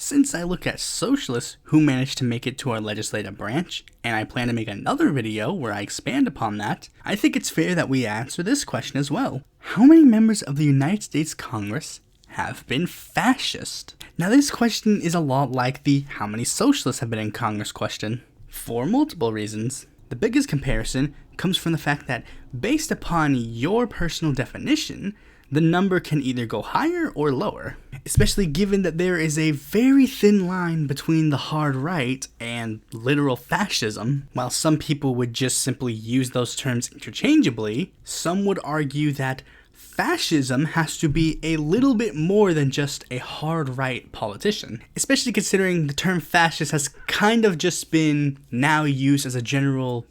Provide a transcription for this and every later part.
Since I look at socialists who managed to make it to our legislative branch, and I plan to make another video where I expand upon that, I think it's fair that we answer this question as well. How many members of the United States Congress have been fascist? Now this question is a lot like the how many socialists have been in Congress question, for multiple reasons. The biggest comparison comes from the fact that based upon your personal definition, the number can either go higher or lower, especially given that there is a very thin line between the hard right and literal fascism. While some people would just simply use those terms interchangeably, some would argue that fascism has to be a little bit more than just a hard right politician, especially considering the term fascist has kind of just been now used as a general,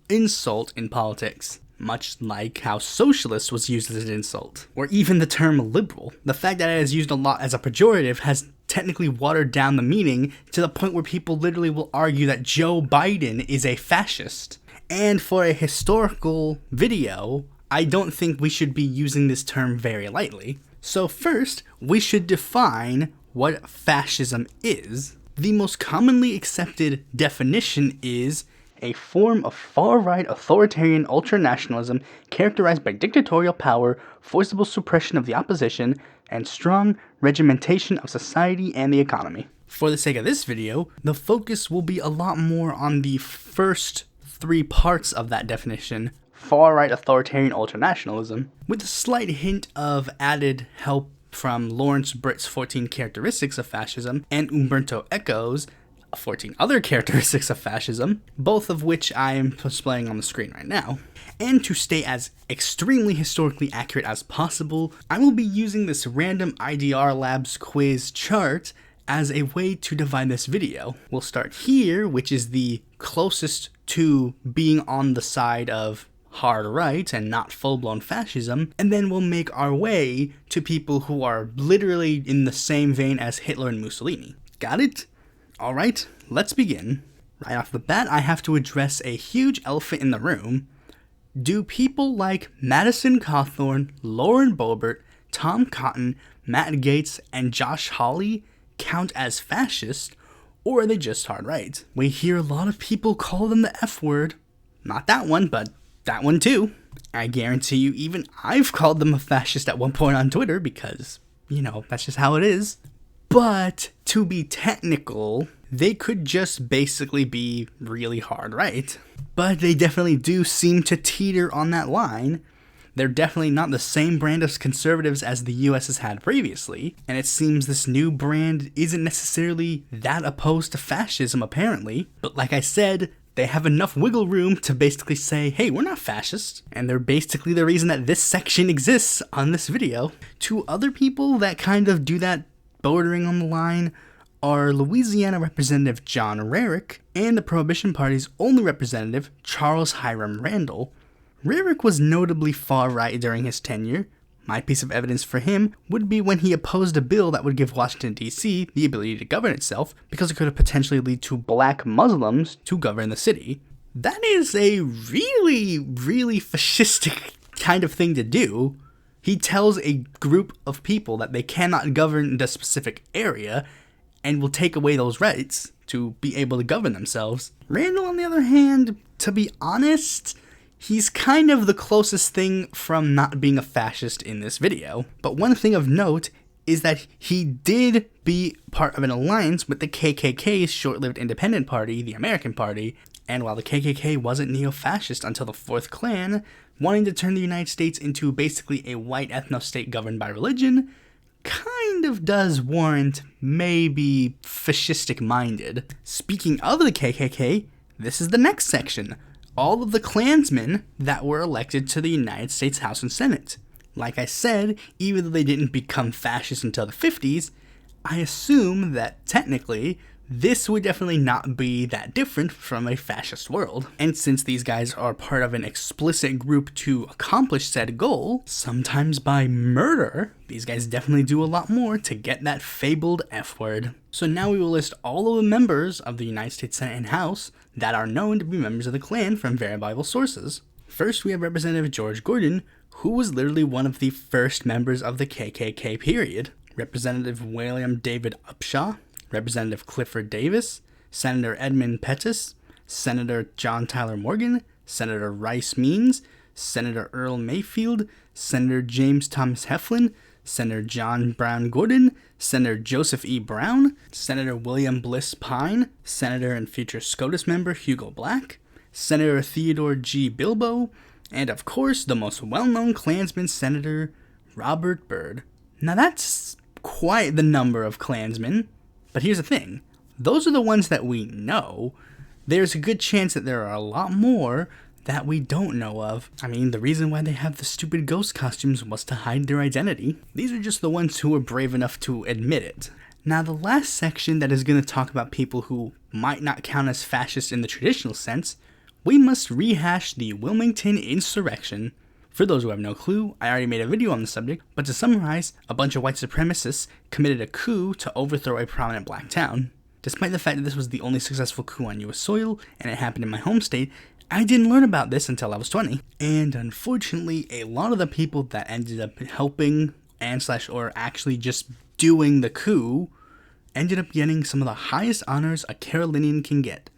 insult in politics. Much like how socialist was used as an insult, or even the term liberal. The fact that it is used a lot as a pejorative has technically watered down the meaning to the point where people literally will argue that Joe Biden is a fascist. And for a historical video, I don't think we should be using this term very lightly. So first, we should define what fascism is. The most commonly accepted definition is a form of far-right authoritarian ultranationalism characterized by dictatorial power, forcible suppression of the opposition, and strong regimentation of society and the economy. For the sake of this video, the focus will be a lot more on the first three parts of that definition, far-right authoritarian ultranationalism, with a slight hint of added help from Lawrence Britt's 14 Characteristics of Fascism and Umberto Eco's 14 other characteristics of fascism, both of which I am displaying on the screen right now. And to stay as extremely historically accurate as possible, I will be using this random IDR Labs quiz chart as a way to divide this video. We'll start here, which is the closest to being on the side of hard right and not full-blown fascism, and then we'll make our way to people who are literally in the same vein as Hitler and Mussolini. Got it? Alright, let's begin. Right off the bat, I have to address a huge elephant in the room. Do people like Madison Cawthorn, Lauren Boebert, Tom Cotton, Matt Gaetz, and Josh Hawley count as fascist, or are they just hard right? We hear a lot of people call them the F word. Not that one, but that one too. I guarantee you even I've called them a fascist at one point on Twitter because, that's just how it is. But to be technical, they could just basically be really hard right. But they definitely do seem to teeter on that line. They're definitely not the same brand of conservatives as the US has had previously, and it seems this new brand isn't necessarily that opposed to fascism apparently. But like I said, they have enough wiggle room to basically say, hey, we're not fascist, and they're basically the reason that this section exists on this video. To other people that kind of do that bordering on the line are Louisiana Representative John Rarick and the Prohibition Party's only representative, Charles Hiram Randall. Rarick was notably far-right during his tenure. My piece of evidence for him would be when he opposed a bill that would give Washington, D.C. the ability to govern itself because it could have potentially lead to black Muslims to govern the city. That is a really, really fascistic kind of thing to do. He tells a group of people that they cannot govern the specific area and will take away those rights to be able to govern themselves. Randall, on the other hand, to be honest, he's kind of the closest thing from not being a fascist in this video. But one thing of note is that he did be part of an alliance with the KKK's short-lived independent party, the American Party, and while the KKK wasn't neo-fascist until the Fourth Klan, wanting to turn the United States into basically a white ethno-state governed by religion kind of does warrant maybe fascistic-minded. Speaking of the KKK, this is the next section. All of the Klansmen that were elected to the United States House and Senate. Like I said, even though they didn't become fascist until the 50s, I assume that technically this would definitely not be that different from a fascist world. And since these guys are part of an explicit group to accomplish said goal, sometimes by murder, these guys definitely do a lot more to get that fabled F word. So now we will list all of the members of the United States Senate and House that are known to be members of the Klan from verifiable sources. First, we have Representative George Gordon, who was literally one of the first members of the KKK period. Representative William David Upshaw, Representative Clifford Davis, Senator Edmund Pettus, Senator John Tyler Morgan, Senator Rice Means, Senator Earl Mayfield, Senator James Thomas Heflin, Senator John Brown Gordon, Senator Joseph E. Brown, Senator William Bliss Pine, Senator and future SCOTUS member Hugo Black, Senator Theodore G. Bilbo, and of course the most well-known Klansman Senator Robert Byrd. Now that's quite the number of Klansmen, but here's the thing, those are the ones that we know. There's a good chance that there are a lot more that we don't know of. I mean, the reason why they have the stupid ghost costumes was to hide their identity. These are just the ones who were brave enough to admit it. Now, the last section that is going to talk about people who might not count as fascists in the traditional sense, we must rehash the Wilmington Insurrection. For those who have no clue, I already made a video on the subject, but to summarize, a bunch of white supremacists committed a coup to overthrow a prominent black town. Despite the fact that this was the only successful coup on US soil, and it happened in my home state, I didn't learn about this until I was 20. And unfortunately, a lot of the people that ended up helping or actually just doing the coup ended up getting some of the highest honors a Carolinian can get.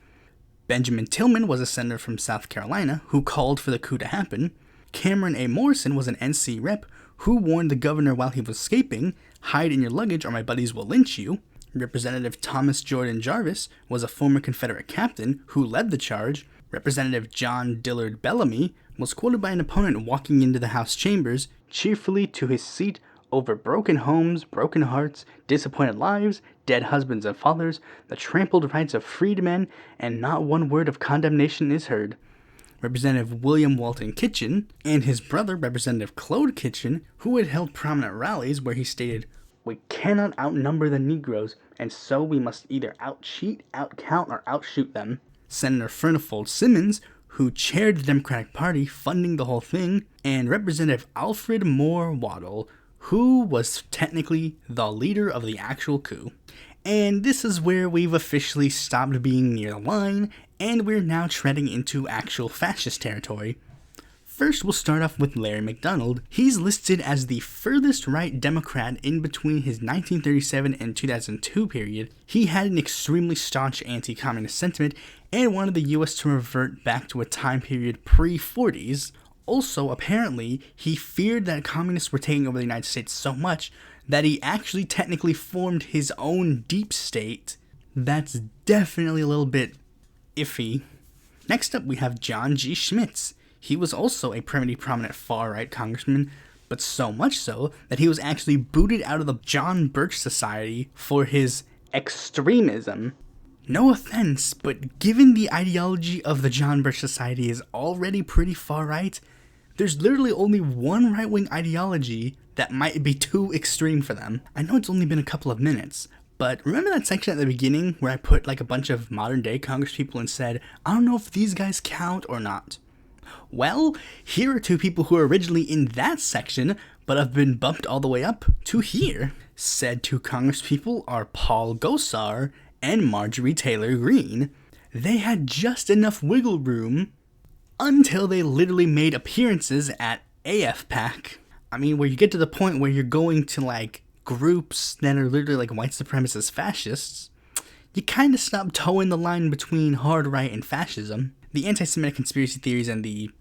Benjamin Tillman was a senator from South Carolina who called for the coup to happen. Cameron A. Morrison was an NC rep who warned the governor while he was escaping, "Hide in your luggage or my buddies will lynch you." Representative Thomas Jordan Jarvis was a former Confederate captain who led the charge. Representative John Dillard Bellamy was quoted by an opponent walking into the House chambers cheerfully to his seat over broken homes, broken hearts, disappointed lives, dead husbands and fathers, the trampled rights of freedmen, and not one word of condemnation is heard. Representative William Walton Kitchen and his brother, Representative Claude Kitchen, who had held prominent rallies where he stated, "We cannot outnumber the Negroes, and so we must either out-cheat, out-count, or out-shoot them." Senator Furnifold Simmons, who chaired the Democratic Party, funding the whole thing, and Representative Alfred Moore Waddle, who was technically the leader of the actual coup. And this is where we've officially stopped being near the line, and we're now treading into actual fascist territory. First, we'll start off with Larry McDonald. He's listed as the furthest right Democrat in between his 1937 and 2002 period. He had an extremely staunch anti-communist sentiment and wanted the US to revert back to a time period pre-40s. Also, apparently, he feared that communists were taking over the United States so much that he actually technically formed his own deep state. That's definitely a little bit iffy. Next up, we have John G. Schmitz. He was also a pretty prominent far-right congressman, but so much so that he was actually booted out of the John Birch Society for his extremism. No offense, but given the ideology of the John Birch Society is already pretty far-right, there's literally only one right-wing ideology that might be too extreme for them. I know it's only been a couple of minutes, but remember that section at the beginning where I put like a bunch of modern-day congresspeople and said, I don't know if these guys count or not? Well, here are two people who were originally in that section, but have been bumped all the way up to here. Said two congresspeople are Paul Gosar and Marjorie Taylor Greene. They had just enough wiggle room until they literally made appearances at AFPAC. I mean, where you get to the point where you're going to like groups that are literally like white supremacist fascists, you kind of stop towing the line between hard right and fascism. The anti-Semitic conspiracy theories and the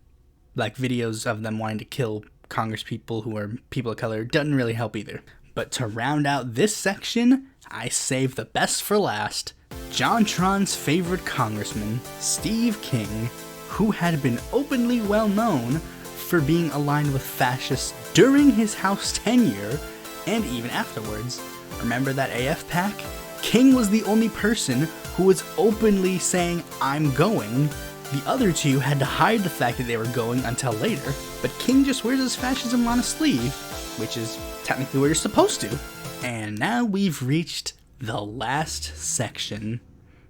like videos of them wanting to kill congresspeople who are people of color doesn't really help either. But to round out this section, I saved the best for last. Jontron's favorite congressman, Steve King, who had been openly well known for being aligned with fascists during his House tenure and even afterwards. Remember that AFPAC? King was the only person who was openly saying, I'm going. The other two had to hide the fact that they were going until later, but King just wears his fascism on his sleeve, which is technically what you're supposed to. And now we've reached the last section.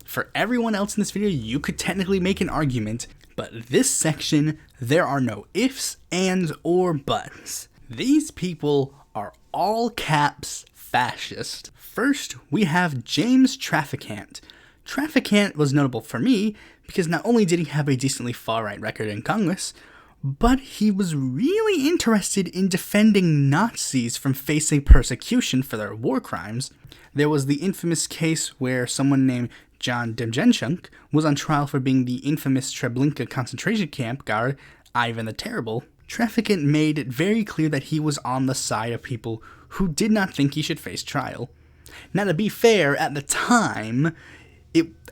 For everyone else in this video, you could technically make an argument, but this section, there are no ifs, ands, or buts. These people are all caps fascist. First, we have James Traficant. Traficant was notable for me because not only did he have a decently far-right record in Congress, but he was really interested in defending Nazis from facing persecution for their war crimes. There was the infamous case where someone named John Demjanjuk was on trial for being the infamous Treblinka concentration camp guard Ivan the Terrible. Traficant made it very clear that he was on the side of people who did not think he should face trial. Now, to be fair, at the time,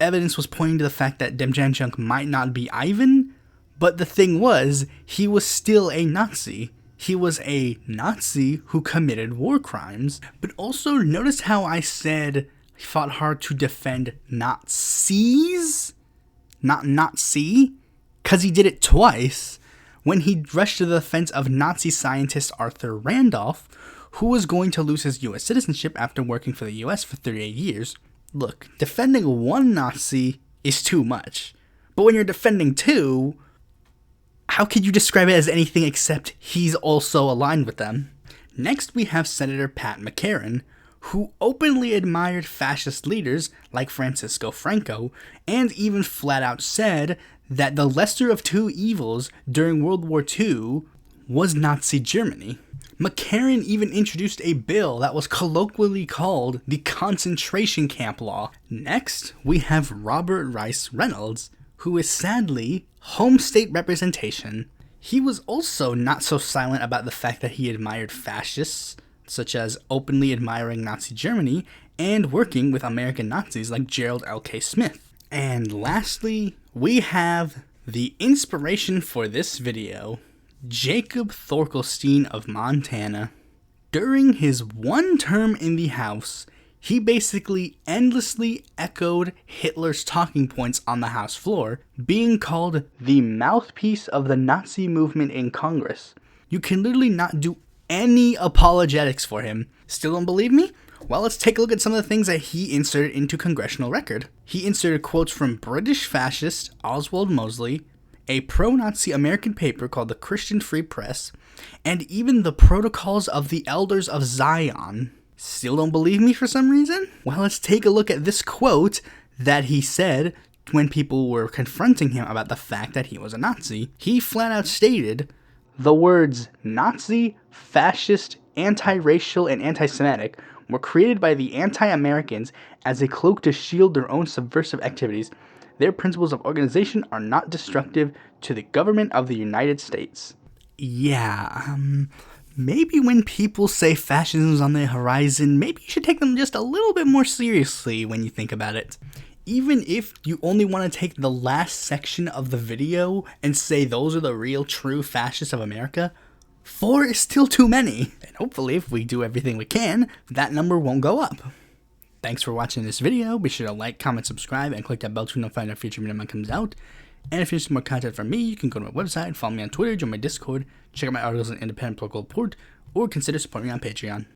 evidence was pointing to the fact that Demjanjuk might not be Ivan, but the thing was, he was still a Nazi. He was a Nazi who committed war crimes. But also, notice how I said he fought hard to defend Nazis? Not Nazi? Because he did it twice. When he rushed to the defense of Nazi scientist Arthur Randolph, who was going to lose his US citizenship after working for the US for 38 years. Look, defending one Nazi is too much. But when you're defending two, how could you describe it as anything except he's also aligned with them? Next, we have Senator Pat McCarran, who openly admired fascist leaders like Francisco Franco, and even flat out said that the lesser of two evils during World War II was Nazi Germany. McCarran even introduced a bill that was colloquially called the Concentration Camp Law. Next, we have Robert Rice Reynolds, who is sadly home state representation. He was also not so silent about the fact that he admired fascists, such as openly admiring Nazi Germany and working with American Nazis like Gerald L.K. Smith. And lastly, we have the inspiration for this video, Jacob Thorkelstein of Montana. During his one term in the House, he basically endlessly echoed Hitler's talking points on the House floor, being called the mouthpiece of the Nazi movement in Congress. You can literally not do any apologetics for him. Still don't believe me? Well, let's take a look at some of the things that he inserted into congressional record. He inserted quotes from British fascist Oswald Mosley, a pro-Nazi American paper called the Christian Free Press, and even the Protocols of the Elders of Zion. Still don't believe me for some reason? Well, let's take a look at this quote that he said when people were confronting him about the fact that he was a Nazi. He flat out stated, "The words Nazi, fascist, anti-racial, and anti-Semitic were created by the anti-Americans as a cloak to shield their own subversive activities. Their principles of organization are not destructive to the government of the United States." Yeah, maybe when people say fascism is on the horizon, maybe you should take them just a little bit more seriously when you think about it. Even if you only want to take the last section of the video and say those are the real true fascists of America, 4 is still too many. And hopefully if we do everything we can, that number won't go up. Thanks for watching this video. Be sure to like, comment, subscribe, and click that bell to notify when a future video comes out. And if you're interested in more content from me, you can go to my website, follow me on Twitter, join my Discord, check out my articles on independent political report, or consider supporting me on Patreon.